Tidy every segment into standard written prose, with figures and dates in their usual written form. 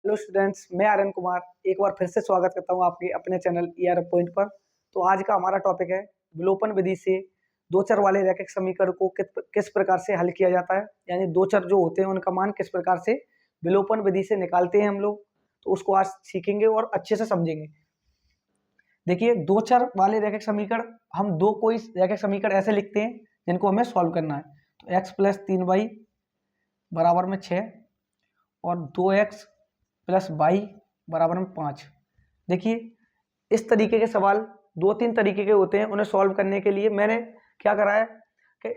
Hello students, मैं आर्यन कुमार एक बार फिर से स्वागत करता हूं आपके अपने चैनल ईआर पॉइंट पर। तो आज का हमारा टॉपिक है विलोपन विधि से दो चर वाले रैखिक समीकरण को किस प्रकार से हल किया जाता है, यानी दो चर जो होते हैं उनका मान किस प्रकार से विलोपन विधि से निकालते हैं हम लोग। तो उसको आज सीखेंगे और अच्छे से समझेंगे। देखिए, दो चर वाले रैखिक समीकरण हम दो कोई रैखिक समीकरण ऐसे लिखते हैं जिनको हमें सॉल्व करना है। तो एक्स प्लस 3y बराबर में 6 और 2x प्लस वाई बराबर में 5। देखिए, इस तरीके के सवाल दो तीन तरीके के होते हैं। उन्हें सॉल्व करने के लिए मैंने क्या करा है कि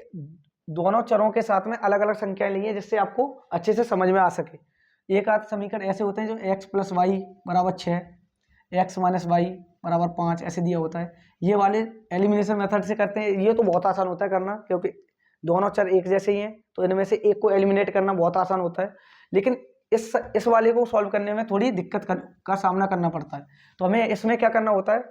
दोनों चरों के साथ में अलग अलग संख्याएं ली हैं जिससे आपको अच्छे से समझ में आ सके। एक आध समीकरण ऐसे होते हैं जो x प्लस वाई बराबर 6, x माइनस वाई बराबर 5 ऐसे दिया होता है। ये वाले एलिमिनेशन मेथड से करते हैं। ये तो बहुत आसान होता है करना, क्योंकि दोनों चर एक जैसे ही हैं, तो इनमें से एक को एलिमिनेट करना बहुत आसान होता है। लेकिन इस वाले को सॉल्व करने में थोड़ी दिक्कत का सामना करना पड़ता है। तो हमें इसमें क्या करना होता है,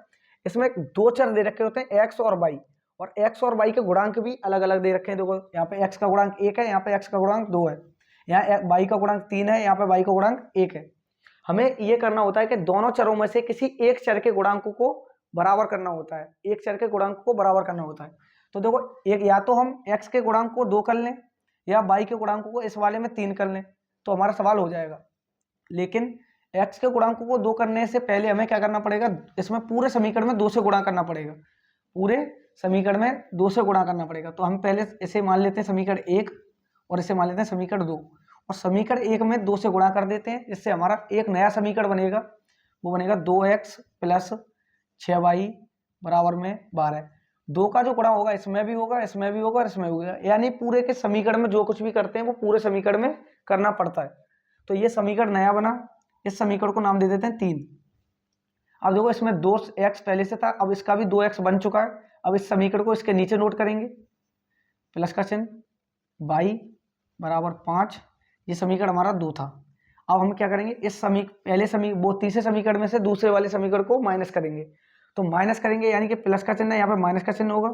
इसमें दो चर दे रखे होते हैं x और y, और x और y के गुणांक भी अलग अलग दे रखे हैं। देखो, यहाँ पे x का गुणांक 1 है, यहाँ पे x का गुणांक 2 है, यहाँ y का गुणांक 3 है, यहाँ पे y का गुणांक 1 है। हमें ये करना होता है कि दोनों चरों में से किसी एक चर के गुणांक को बराबर करना होता है, एक चर के गुणांक को बराबर करना होता है। तो देखो, एक या तो हम x के गुणांक को 2 कर लें या y के गुणांक को इस वाले में 3 कर लें, तो हमारा सवाल हो जाएगा। लेकिन x के गुणांक को 2 करने से पहले हमें क्या करना पड़ेगा, इसमें पूरे समीकरण में 2 से गुणा करना पड़ेगा, पूरे समीकरण में 2 से गुणा करना पड़ेगा। तो हम पहले इसे मान लेते हैं समीकरण 1 और इसे मान लेते हैं समीकरण 2, और समीकरण 1 में 2 से गुणा कर देते हैं, जिससे हमारा एक नया समीकरण बनेगा। वो बनेगा 2x प्लस 6y बराबर में 12। 2 का जो गुणा होगा इसमें भी होगा, इसमें भी होगा और इसमें भी होगा, यानी पूरे के समीकरण में जो कुछ भी करते हैं वो पूरे समीकरण में करना पड़ता है। तो ये समीकरण नया बना, इस समीकरण को नाम दे देते हैं 3। अब देखो, इसमें 2x पहले से था, अब इसका भी 2x बन चुका है। अब इस समीकरण को इसके नीचे नोट करेंगे, प्लस का चिन्ह, y बराबर 5। ये समीकरण हमारा 2 था। अब हम क्या करेंगे, इस वो तीसरे समीकरण में से दूसरे वाले समीकरण को माइनस करेंगे। तो माइनस करेंगे यानी कि प्लस का चिन्ह यहाँ पे माइनस का चिन्ह होगा,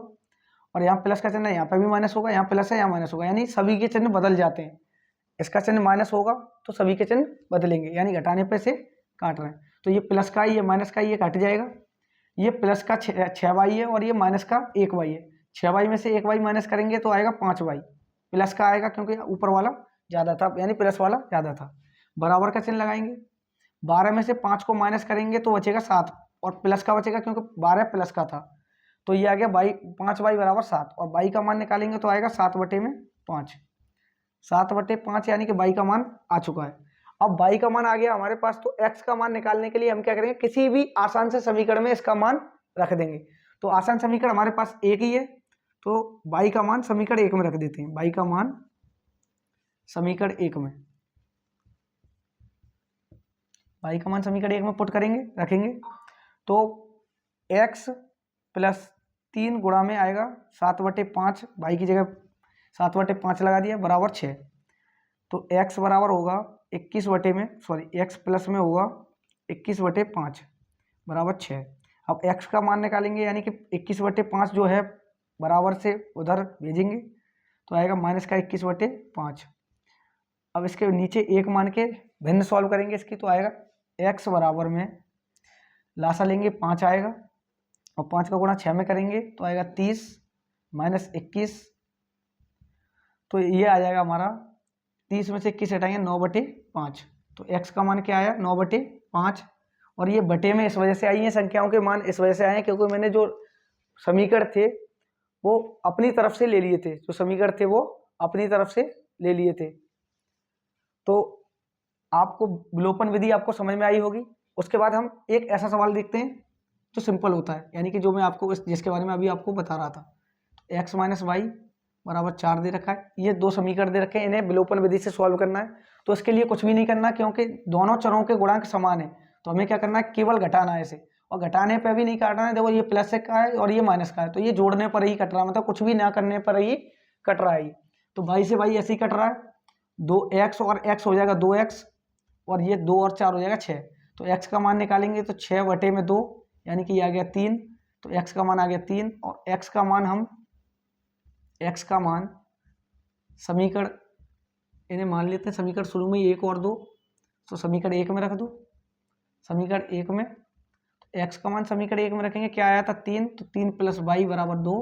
और यहाँ प्लस का चिन्ह यहाँ पे भी माइनस होगा, यहाँ प्लस है यहाँ माइनस होगा, यानी सभी के चिन्ह बदल जाते हैं। इसका चिन्ह माइनस होगा तो सभी के चिन्ह बदलेंगे, यानी घटाने पे से काट रहे हैं। तो ये प्लस का ये माइनस का ये कट जाएगा। ये प्लस का 6y है और ये माइनस का 1y है। 6y में से 1y माइनस करेंगे तो आएगा 5y। प्लस का आएगा क्योंकि ऊपर वाला ज़्यादा था, यानी प्लस वाला ज़्यादा था। बराबर का चिन्ह लगाएंगे। 12 में से 5 को माइनस करेंगे तो बचेगा 7, और प्लस का बचेगा क्योंकि 12 प्लस का था। तो ये आ गया 5y बराबर 7, और y का मान निकालेंगे तो आएगा 7/5। 7/5 यानी कि y का मान आ चुका है। अब y का मान आ गया हमारे पास, तो x का मान निकालने के लिए हम क्या करेंगे, किसी भी आसान से समीकरण में इसका मान रख देंगे। तो आसान समीकरण हमारे पास एक ही है, तो y का मान समीकरण 1 में रख देते हैं। y का मान समीकरण 1 में, y का मान समीकरण 1 में पुट करेंगे, रखेंगे। तो x प्लस 3 गुणा में आएगा 7/5, y की जगह 7/5 लगा दिया, बराबर 6। तो x बराबर होगा 21 x प्लस में होगा 21/5 बराबर 6। अब x का मान निकालेंगे, यानी कि 21/5 जो है बराबर से उधर भेजेंगे तो आएगा माइनस का 21/5। अब इसके नीचे एक मान के भिन्न सॉल्व करेंगे इसकी, तो आएगा x बराबर में लासा लेंगे 5 आएगा, और 5 का गुणा 6 में करेंगे तो आएगा 30 माइनस 21। तो ये आ जाएगा हमारा 30 में से 21 हटाएंगे 9/5। तो x का मान क्या आया 9/5। और ये बटे में इस वजह से आई है, संख्याओं के मान इस वजह से आए हैं क्योंकि मैंने जो समीकरण थे वो अपनी तरफ से ले लिए थे, जो समीकरण थे वो अपनी तरफ से ले लिए थे। तो आपको विलोपन विधि आपको समझ में आई होगी। उसके बाद हम एक ऐसा सवाल देखते हैं जो सिंपल होता है, यानी कि जो मैं आपको जिसके बारे में अभी आपको बता रहा था। x माइनस वाई बराबर 4 दे रखा है। ये दो समीकरण दे रखे हैं, इन्हें विलोपन विधि से सॉल्व करना है। तो इसके लिए कुछ भी नहीं करना, क्योंकि दोनों चरों के गुणांक समान है। तो हमें क्या करना है, केवल घटाना है इसे, और घटाने पर भी नहीं काटना है। देखो, ये प्लस का है और ये माइनस का है, तो ये जोड़ने पर ही कट रहा है, मतलब कुछ भी ना करने पर ही कट रहा है। तो भाई से भाई ऐसे ही कट रहा है। 2x और x हो जाएगा 2x, और ये 2 और 4 हो जाएगा 6। तो x का मान निकालेंगे तो 6/2, यानी कि ये आ गया 3। तो x का मान आ गया 3, और x का मान समीकरण इन्हें मान लेते हैं, समीकरण शुरू में 1 और 2, तो समीकरण 1 में रख दो। समीकरण 1 में x का मान समीकरण 1 में रखेंगे, क्या आया था 3, तो 3 + y बराबर 2,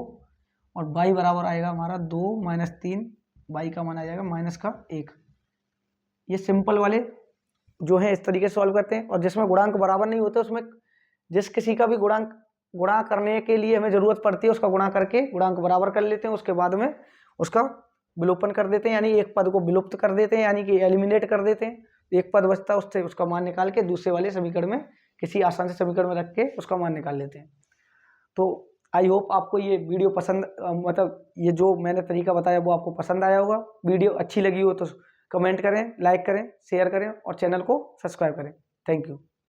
और y बराबर आएगा हमारा 2 - 3, y का मान आ जाएगा -1। ये सिंपल वाले जो है इस तरीके से सॉल्व करते हैं। और जिसमें गुणांक बराबर नहीं होते उसमें जिस किसी का भी गुणा करने के लिए हमें जरूरत पड़ती है उसका गुणा करके गुणांक बराबर कर लेते हैं, उसके बाद में उसका विलोपन कर देते हैं, यानी एक पद को विलुप्त कर देते हैं, यानी कि एलिमिनेट कर देते हैं। एक पद बचता है, उससे उसका मान निकाल के दूसरे वाले समीकरण में किसी आसान से समीकरण में रख के उसका मान निकाल लेते हैं। तो आई होप आपको ये वीडियो पसंद मतलब ये जो मैंने तरीका बताया वो आपको पसंद आया होगा। वीडियो अच्छी लगी हो तो कमेंट करें, लाइक करें, शेयर करें और चैनल को सब्सक्राइब करें। Thank you.